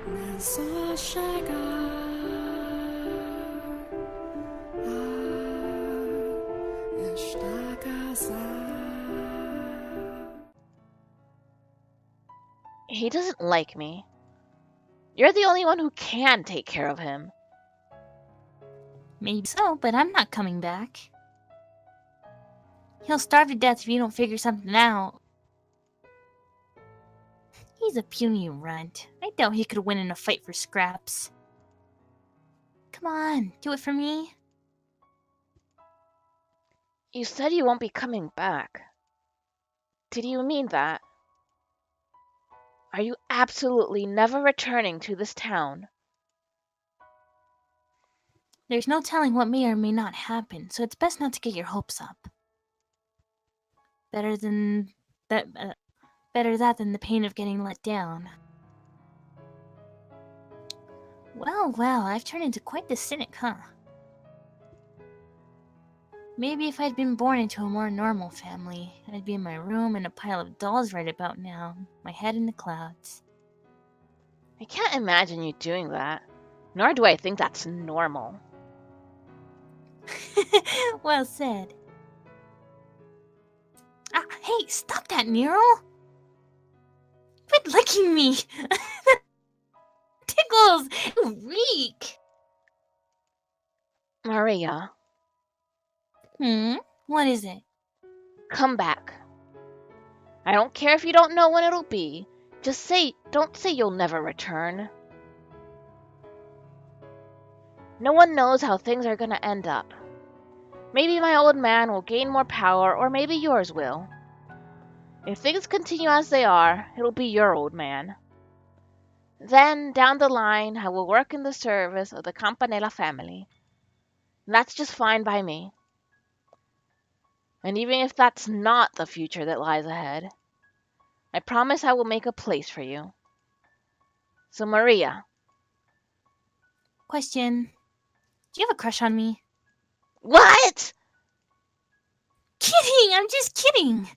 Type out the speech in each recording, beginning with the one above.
난 소샤가 esta casa. He doesn't like me. You're the only one who can take care of him. Maybe so, but I'm not coming back. He'll starve to death if you don't figure something out. He's a puny runt. I doubt he could win in a fight for scraps. Come on, do it for me. You said you won't be coming back. Did you mean that? Are you absolutely never returning to this town? There's no telling what may or may not happen, so it's best not to get your hopes up. Better that than the pain of getting let down. Well, I've turned into quite the cynic, huh? Maybe if I'd been born into a more normal family, I'd be in my room in a pile of dolls right about now, my head in the clouds. I can't imagine you doing that. Nor do I think that's normal. Well said. Ah, hey, stop that, Nero! Quit licking me! Tickles! You reek! Maria, What is it? come back. I don't care if you don't know when it'll be. Don't say you'll never return. No one knows how things are gonna end up. Maybe my old man will gain more power, or maybe yours will. If things continue as they are, it'll be your old man. Then, down the line, I will work in the service of the Campanella family. And that's just fine by me. And even if that's not the future that lies ahead, I promise I will make a place for you. So, Maria. Question. Do you have a crush on me? What? Kidding! I'm just kidding!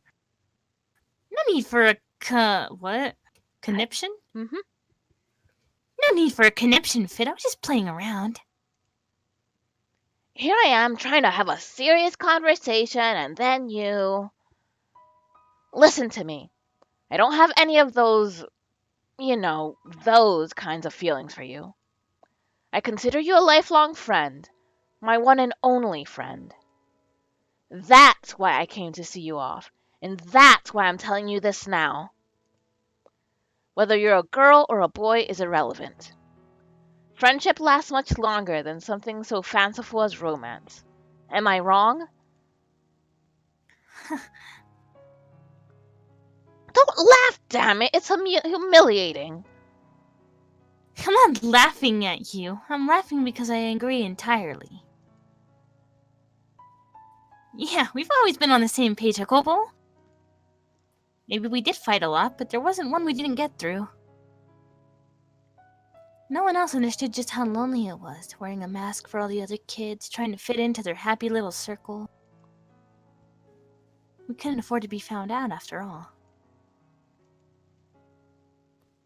No need for a what? Conniption? Mm-hmm. No need for a conniption fit, I was just playing around. Here I am trying to have a serious conversation, and then you... Listen to me. I don't have any of those, those kinds of feelings for you. I consider you a lifelong friend, my one and only friend. That's why I came to see you off, and that's why I'm telling you this now. Whether you're a girl or a boy is irrelevant. Friendship lasts much longer than something so fanciful as romance. Am I wrong? Don't laugh, damn it! It's humiliating. I'm not laughing at you. I'm laughing because I agree entirely. Yeah, we've always been on the same page, Jacopo. Maybe we did fight a lot, but there wasn't one we didn't get through. No one else understood just how lonely it was, wearing a mask for all the other kids, trying to fit into their happy little circle. We couldn't afford to be found out, after all.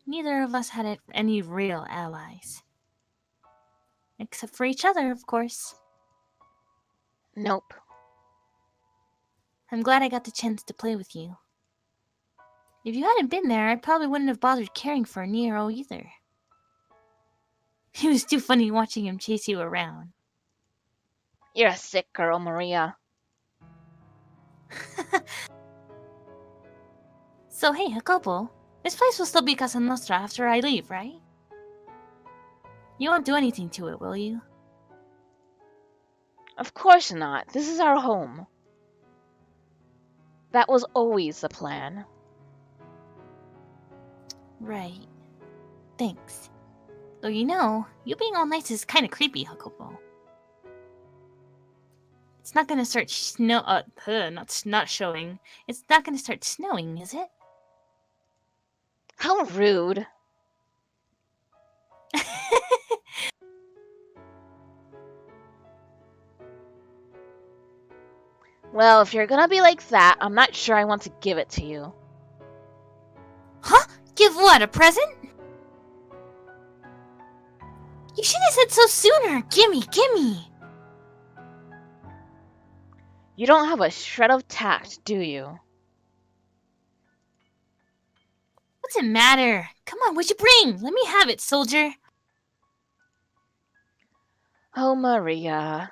Neither of us had any real allies. Except for each other, of course. Nope. I'm glad I got the chance to play with you. If you hadn't been there, I probably wouldn't have bothered caring for Nero either. It was too funny watching him chase you around. You're a sick girl, Maria. So hey, Jacopo, this place will still be Casa Nostra after I leave, right? You won't do anything to it, will you? Of course not. This is our home. That was always the plan. Right. Thanks. Though you being all nice is kinda creepy, Jacopo. It's not gonna start not showing. It's not gonna start snowing, is it? How rude. Well, if you're gonna be like that, I'm not sure I want to give it to you. Huh? Give what, a present? You should have said so sooner. Gimme, gimme. You don't have a shred of tact, do you? What's it matter? Come on, what'd you bring? Let me have it, soldier. Oh, Maria.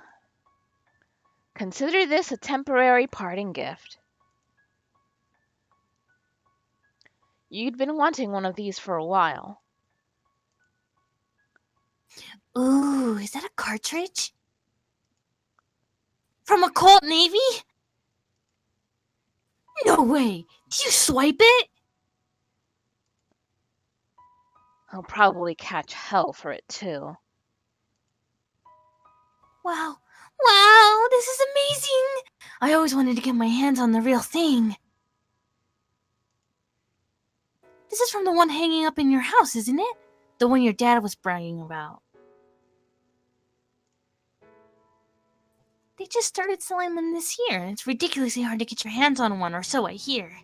Consider this a temporary parting gift. You'd been wanting one of these for a while. Ooh, is that a cartridge? From a Colt Navy? No way! Did you swipe it? I'll probably catch hell for it, too. Wow. Wow, this is amazing! I always wanted to get my hands on the real thing. This is from the one hanging up in your house, isn't it? The one your dad was bragging about. They just started selling them this year, and it's ridiculously hard to get your hands on one, or so I hear.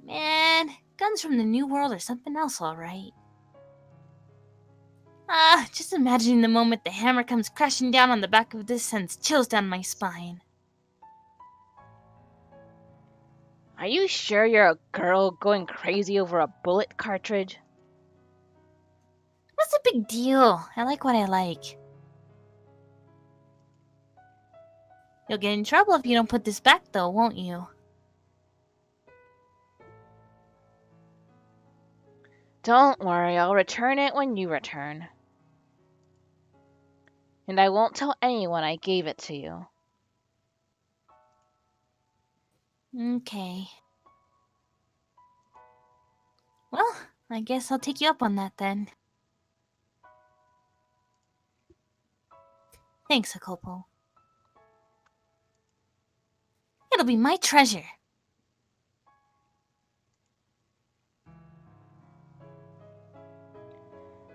Man, guns from the New World are something else, alright. Just imagining the moment the hammer comes crashing down on the back of this sends chills down my spine. Are you sure you're a girl going crazy over a bullet cartridge? What's the big deal? I like what I like. You'll get in trouble if you don't put this back, though, won't you? Don't worry, I'll return it when you return. And I won't tell anyone I gave it to you. Okay. Well, I guess I'll take you up on that then. Thanks, Akopo. It'll be my treasure.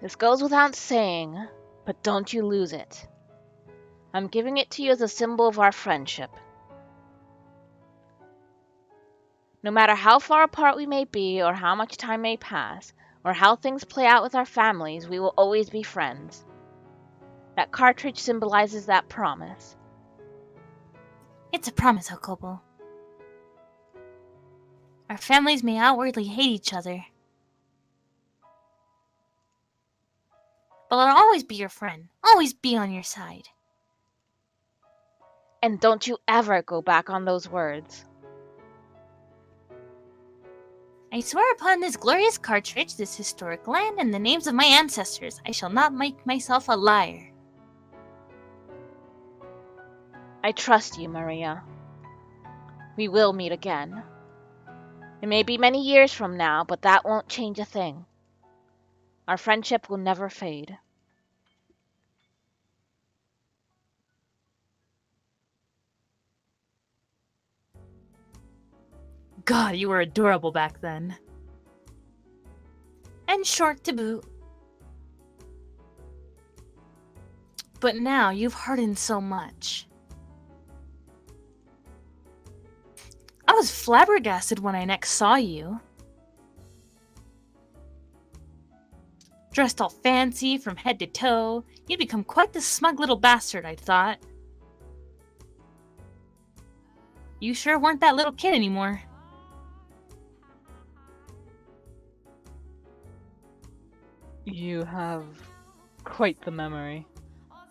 This goes without saying, but don't you lose it. I'm giving it to you as a symbol of our friendship. No matter how far apart we may be, or how much time may pass, or how things play out with our families, we will always be friends. That cartridge symbolizes that promise. It's a promise, Akopo. Our families may outwardly hate each other, but I'll always be your friend, always be on your side. And don't you ever go back on those words. I swear upon this glorious cartridge, this historic land, and the names of my ancestors, I shall not make myself a liar. I trust you, Maria. We will meet again. It may be many years from now, but that won't change a thing. Our friendship will never fade. God, you were adorable back then. And short to boot. But now you've hardened so much. I was flabbergasted when I next saw you. Dressed all fancy from head to toe, you'd become quite the smug little bastard, I thought. You sure weren't that little kid anymore. You have quite the memory.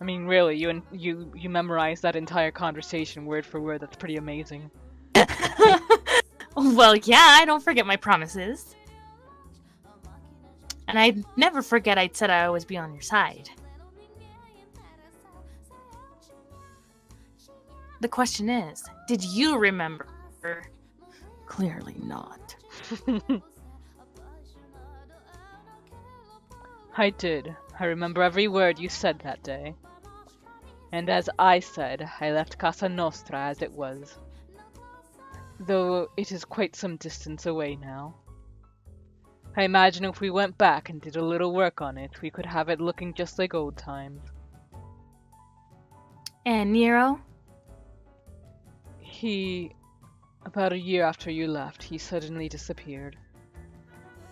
I mean, really, you memorized that entire conversation word for word. That's pretty amazing. Well, yeah, I don't forget my promises. And I'd never forget I'd said I'd always be on your side. The question is, did you remember? Clearly not. I did. I remember every word you said that day. And as I said, I left Casa Nostra as it was. Though it is quite some distance away now. I imagine if we went back and did a little work on it, we could have it looking just like old times. And Nero? He About a year after you left, he suddenly disappeared.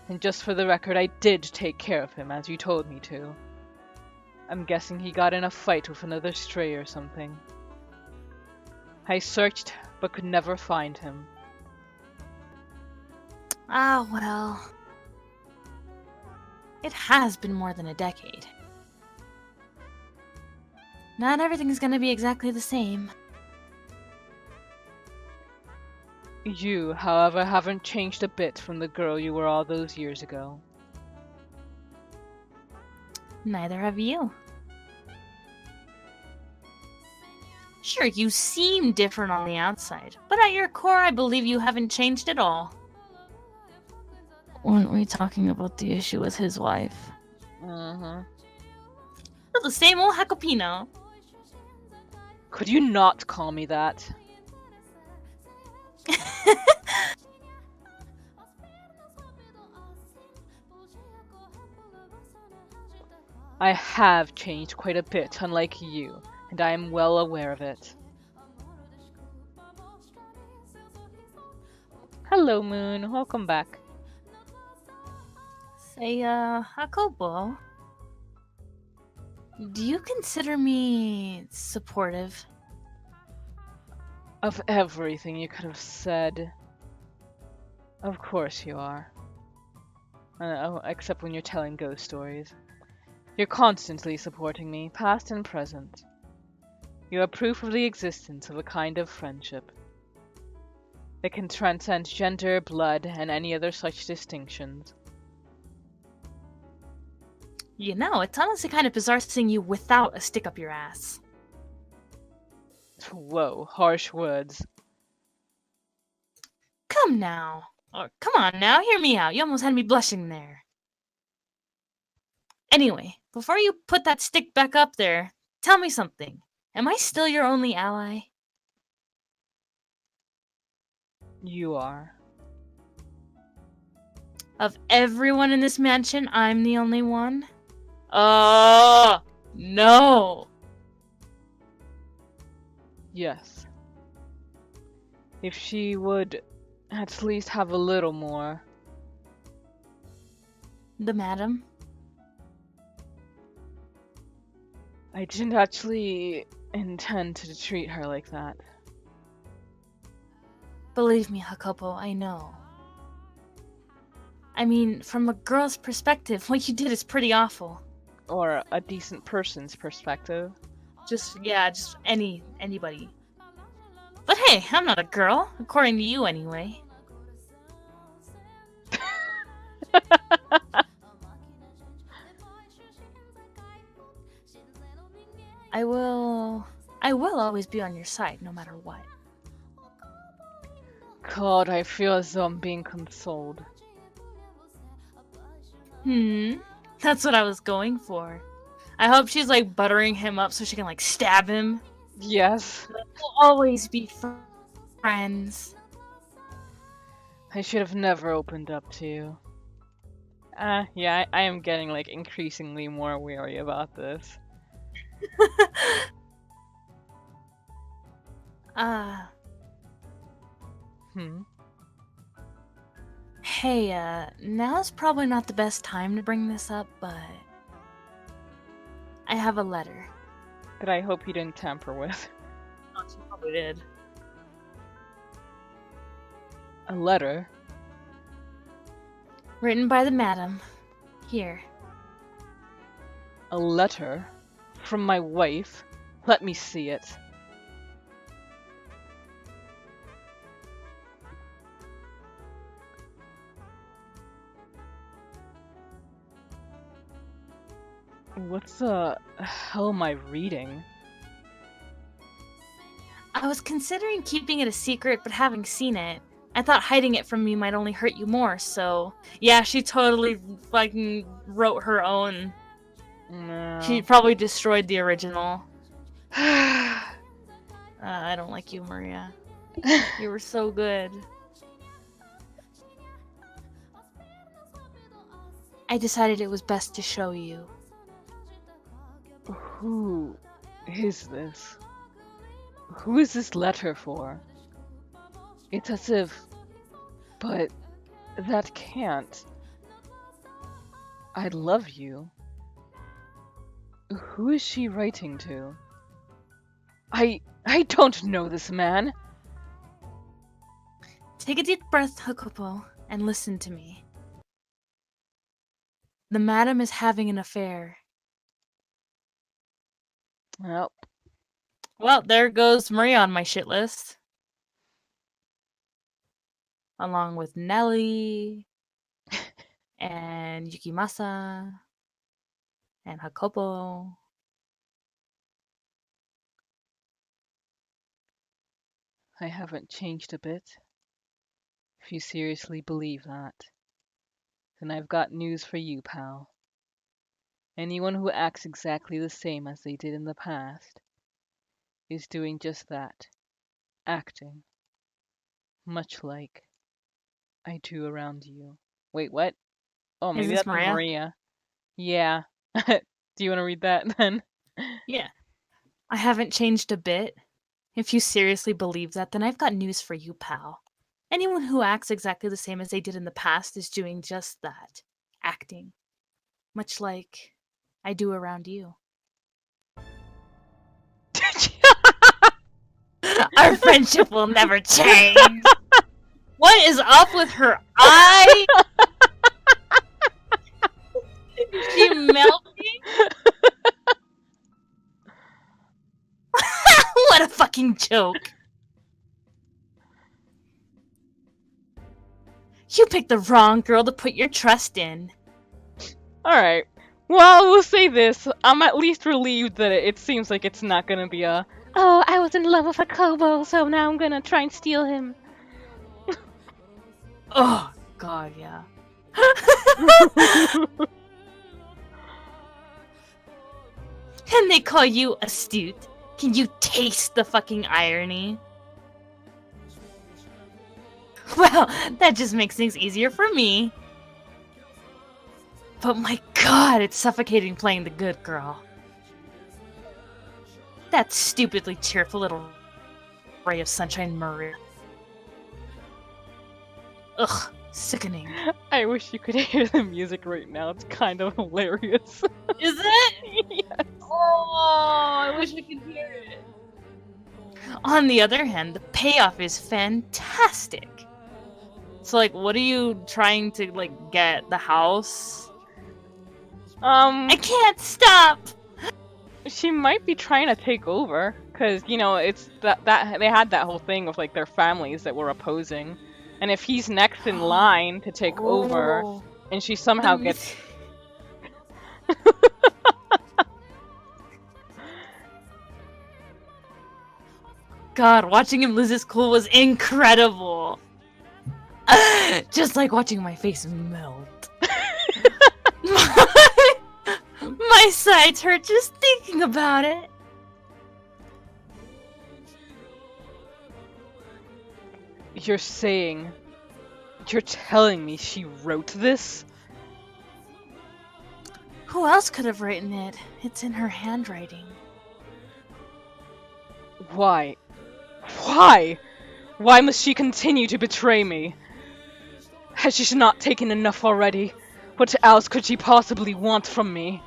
And just for the record, I did take care of him, as you told me to. I'm guessing he got in a fight with another stray or something. I searched, but could never find him. Ah, well. It has been more than a decade. Not everything's gonna be exactly the same. You, however, haven't changed a bit from the girl you were all those years ago. Neither have you. Sure, you seem different on the outside, but at your core, I believe you haven't changed at all. Weren't we talking about the issue with his wife? Uh-huh. Still the same old Hakopino. Could you not call me that? I have changed quite a bit, unlike you, and I am well aware of it. Hello, Moon. Welcome back. Say, Hakobo, do you consider me supportive? Of everything you could have said, of course you are. Except when you're telling ghost stories. You're constantly supporting me, past and present. You are proof of the existence of a kind of friendship that can transcend gender, blood, and any other such distinctions. You know, it's honestly kind of bizarre seeing you without a stick up your ass. Whoa, harsh words. Come now. Or, come on now, hear me out. You almost had me blushing there. Anyway, before you put that stick back up there, tell me something. Am I still your only ally? You are. Of everyone in this mansion, I'm the only one? Oh, no. Yes. If she would at least have a little more. The madam? I didn't actually intend to treat her like that. Believe me, Hakobo, I know. I mean, from a girl's perspective, what you did is pretty awful. Or a decent person's perspective. Just anybody. But hey, I'm not a girl, according to you anyway. I will always be on your side, no matter what. God, I feel as though I'm being consoled. That's what I was going for. I hope she's like buttering him up so she can like stab him. Yes. We'll always be friends. I should have never opened up to you. Yeah, I am getting like increasingly more wary about this. Hey, now's probably not the best time to bring this up, but I have a letter. That I hope you didn't tamper with. Oh, she probably did. A letter? Written by the madam. Here. A letter? From my wife? Let me see it. What the hell am I reading? I was considering keeping it a secret, but having seen it, I thought hiding it from me might only hurt you more, so... Yeah, she totally fucking wrote her own. No. She probably destroyed the original. I don't like you, Maria. You were so good. I decided it was best to show you. Who is this? Who is this letter for? It's as if... But that can't. I love you. Who is she writing to? I don't know this man. Take a deep breath, Hakupo, and listen to me. The madam is having an affair. Well, Well, there goes Maria on my shit list. Along with Nelly and Yukimasa and Hakopo. I haven't changed a bit. If you seriously believe that, then I've got news for you, pal. Anyone who acts exactly the same as they did in the past is doing just that, acting. Much like I do around you. Wait, what? Oh, Is maybe this that's Maria? Maria. Yeah. Do you want to read that then? Yeah. I haven't changed a bit. If you seriously believe that, then I've got news for you, pal. Anyone who acts exactly the same as they did in the past is doing just that, acting. Much like I do around you. Our friendship will never change. What is up with her eye? Is she melting? What a fucking joke. You picked the wrong girl to put your trust in. Alright. Well, we'll say this. I'm at least relieved that it seems like it's not gonna be a, oh, I was in love with a Kobo, so now I'm gonna try and steal him. Oh, God, yeah. And they call you astute. Can you taste the fucking irony? Well, that just makes things easier for me. But my god, it's suffocating playing the good girl. That stupidly cheerful little ray of sunshine, Maria. Ugh, sickening. I wish you could hear the music right now. It's kind of hilarious. Is it? Yes. Oh, I wish I could hear it. On the other hand, the payoff is fantastic. So, like, what are you trying to, like, get? The house? I can't stop! She might be trying to take over, because, you know, it's that they had that whole thing of, like, their families that were opposing. And if he's next in line to take over, and she somehow gets... God, watching him lose his cool was incredible. Just like watching my face melt. My sides hurt just thinking about it. You're telling me she wrote this? Who else could have written it? It's in her handwriting. Why? Why? Why must she continue to betray me? Has she not taken enough already? What else could she possibly want from me?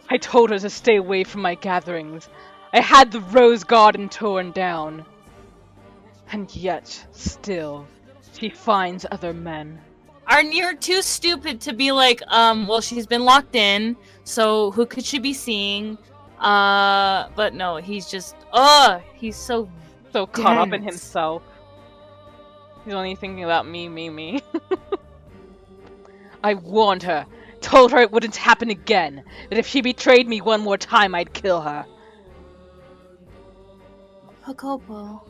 I told her to stay away from my gatherings. I had the rose garden torn down. And yet, still, she finds other men. Aren't you too stupid to be like, well, she's been locked in, so who could she be seeing? But no, he's just, he's so caught up in dense. himself. He's only thinking about me. I warned her, told her it wouldn't happen again, that if she betrayed me one more time, I'd kill her. Hakopo.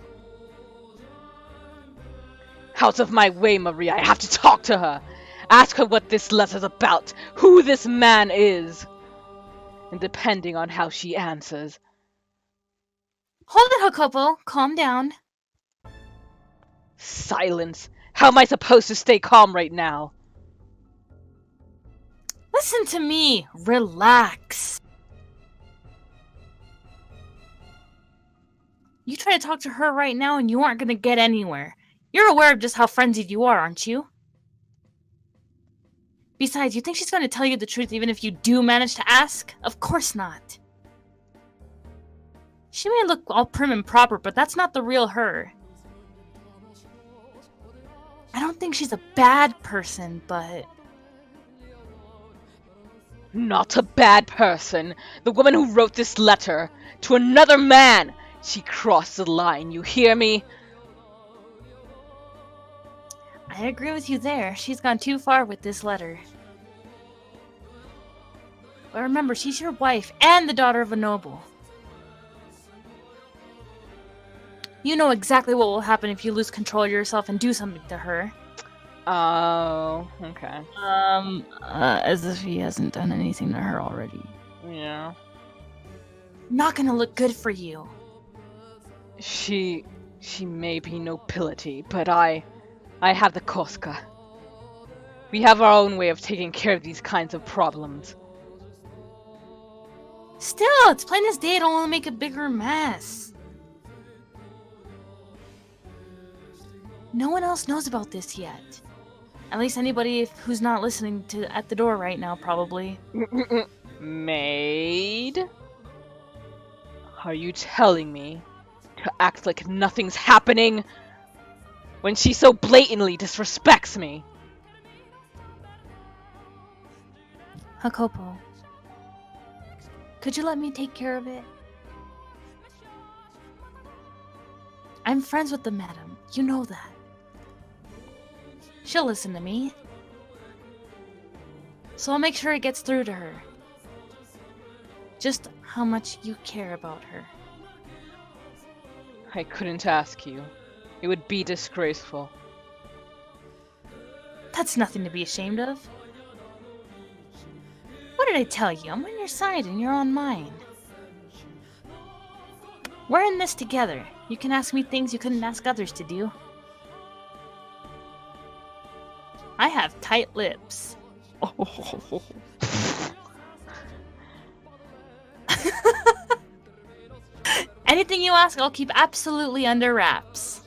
Out of my way, Maria, I have to talk to her. Ask her what this letter's about, who this man is. And depending on how she answers... Hold it, Hakopo. Calm down. Silence. How am I supposed to stay calm right now? Listen to me. Relax. You try to talk to her right now and you aren't going to get anywhere. You're aware of just how frenzied you are, aren't you? Besides, you think she's going to tell you the truth even if you do manage to ask? Of course not. She may look all prim and proper, but that's not the real her. I don't think she's a bad person, but... Not a bad person. The woman who wrote this letter to another man. She crossed the line, you hear me? I agree with you there. She's gone too far with this letter. But remember, she's your wife and the daughter of a noble. You know exactly what will happen if you lose control of yourself and do something to her. Oh, okay. As if he hasn't done anything to her already. Yeah. Not gonna look good for you. She may be nobility, but I have the Koska. We have our own way of taking care of these kinds of problems. Still, it's plain as day it'll only make a bigger mess. No one else knows about this yet. At least anybody who's not listening to at the door right now, probably. Maid? Are you telling me to act like nothing's happening when she so blatantly disrespects me? Hakopo, could you let me take care of it? I'm friends with the madam. You know that. She'll listen to me. So I'll make sure it gets through to her. Just how much you care about her. I couldn't ask you. It would be disgraceful. That's nothing to be ashamed of. What did I tell you? I'm on your side and you're on mine. We're in this together. You can ask me things you couldn't ask others to do. I have tight lips. Anything you ask, I'll keep absolutely under wraps.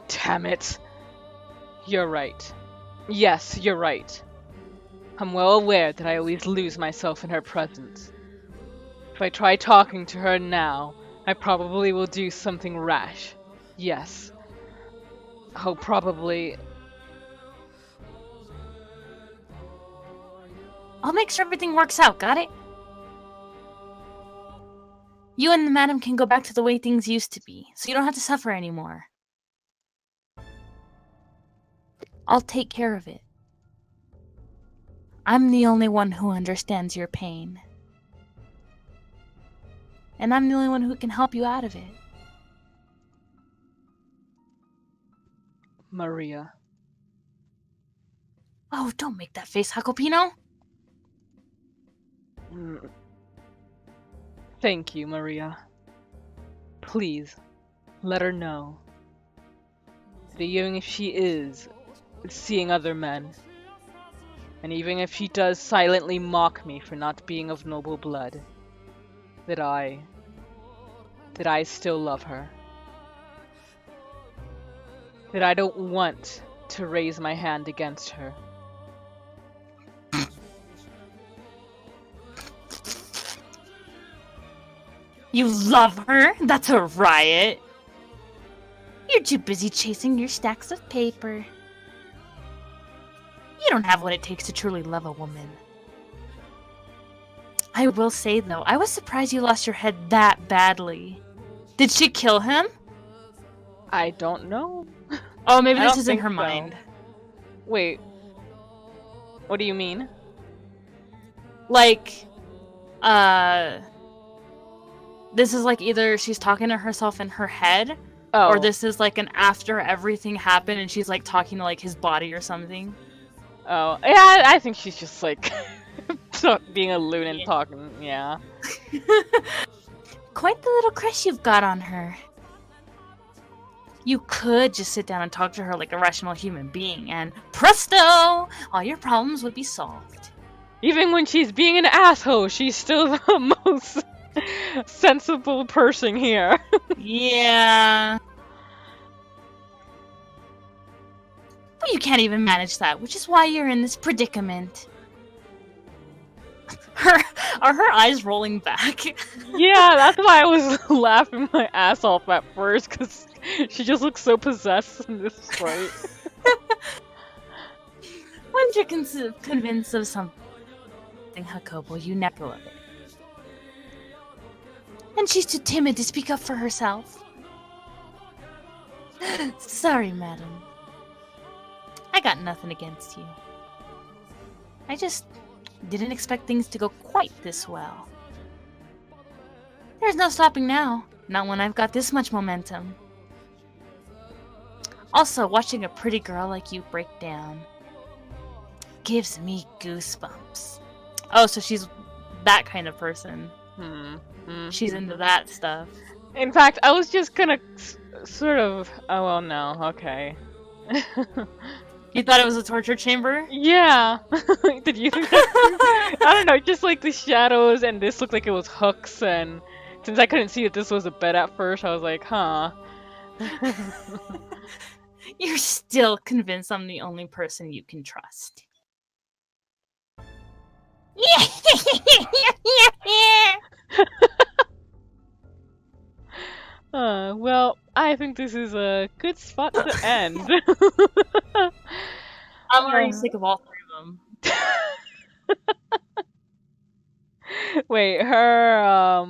Damn it. You're right. Yes, you're right. I'm well aware that I always lose myself in her presence. If I try talking to her now, I probably will do something rash. Yes. I'll probably... I'll make sure everything works out, got it? You and the madam can go back to the way things used to be, so you don't have to suffer anymore. I'll take care of it. I'm the only one who understands your pain. And I'm the only one who can help you out of it. Maria. Oh, don't make that face, Jacopino. Thank you, Maria. Please, let her know that even if she is seeing other men, and even if she does silently mock me for not being of noble blood, that I still love her. That I don't want to raise my hand against her. You love her? That's a riot. You're too busy chasing your stacks of paper. You don't have what it takes to truly love a woman. I will say, though, I was surprised you lost your head that badly. Did she kill him? I don't know. Oh, maybe I this don't is in think her so. mind. Wait. What do you mean? Like, this is like either she's talking to herself in her head, Oh. or this is like an after everything happened and she's like talking to like his body or something. Oh. Yeah, I think she's just like being a loon and talking. Yeah. Quite the little crush you've got on her. You could just sit down and talk to her like a rational human being, and presto! All your problems would be solved. Even when she's being an asshole, she's still the most sensible person here. Yeah. But you can't even manage that, which is why you're in this predicament. Are her eyes rolling back? Yeah, that's why I was laughing my ass off at first, because she just looks so possessed in this fight. Once you're convinced of something, Hakobo, you never love it. And she's too timid to speak up for herself. Sorry, madam. I got nothing against you. I just didn't expect things to go quite this well. There's no stopping now. Not when I've got this much momentum. Also, watching a pretty girl like you break down gives me goosebumps. Oh, so she's that kind of person. She's into that stuff. In fact, I was just gonna sort of... Oh, well, no. Okay. You thought it was a torture chamber? Yeah. Did you think that? I don't know, just like the shadows, and this looked like it was hooks, and since I couldn't see that this was a bed at first, I was like, huh. You're still convinced I'm the only person you can trust. Well, I think this is a good spot to end. I'm already sick of all three of them. Wait, her,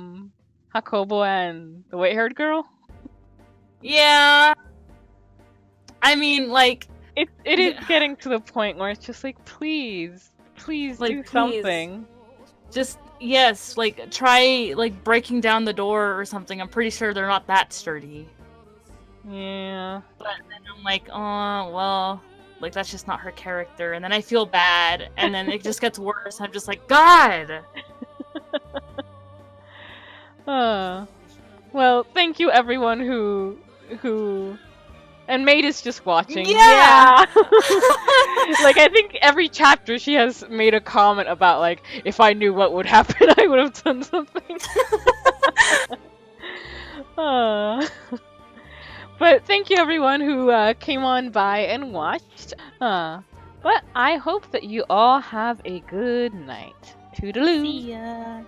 Hakobo and the white-haired girl? Yeah. I mean, like... It is getting to the point where it's just like, please Like, do please. something. Just, yes, like, try, like, breaking down the door or something. I'm pretty sure they're not that sturdy. Yeah. But then I'm like, oh, well, like, that's just not her character. And then I feel bad, and then it just gets worse. I'm just like, God! Well, thank you everyone who... And Maid is just watching. Yeah! Like, I think every chapter she has made a comment about, like, if I knew what would happen, I would have done something. But thank you everyone who came on by and watched. But I hope that you all have a good night. Toodaloo! See ya.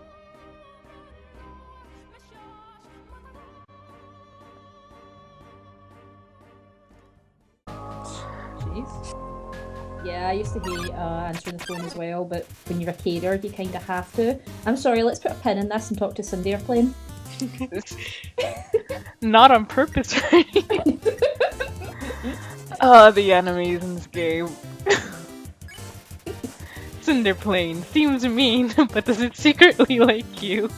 Jeez. Yeah, I used to hate answering the phone as well, but when you're a carer, you kind of have to. I'm sorry, let's put a pin in this and talk to Cindy Airplane. Not on purpose, right? Oh, the enemies in this game. Cinderplane seems mean, but does it secretly like you?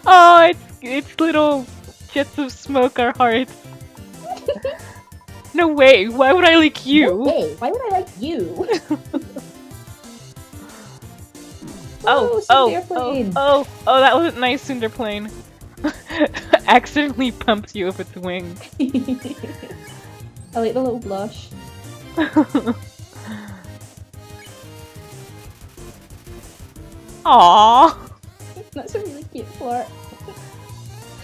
Oh, its little jets of smoke are hearts. No way, why would I like you? No way, why would I like you? Cindy Airplane. Oh, that wasn't nice, Cinderplane. Accidentally pumps you with its wings. I like the little blush. Aww. That's a really cute flirt.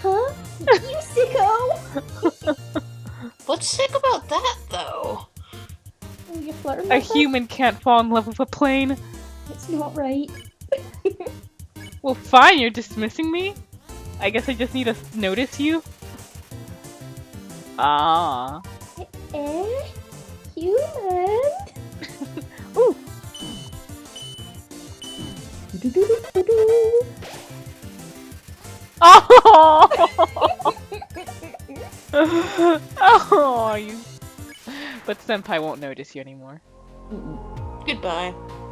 Huh? You sicko! What's sick about that, though? Oh, you're flirting A with her? human can't fall in love with a plane. It's not right. Well, fine, you're dismissing me? I guess I just need to notice you? Ah. Human? Ooh. Oh! Oh, you. But Senpai won't notice you anymore. Goodbye.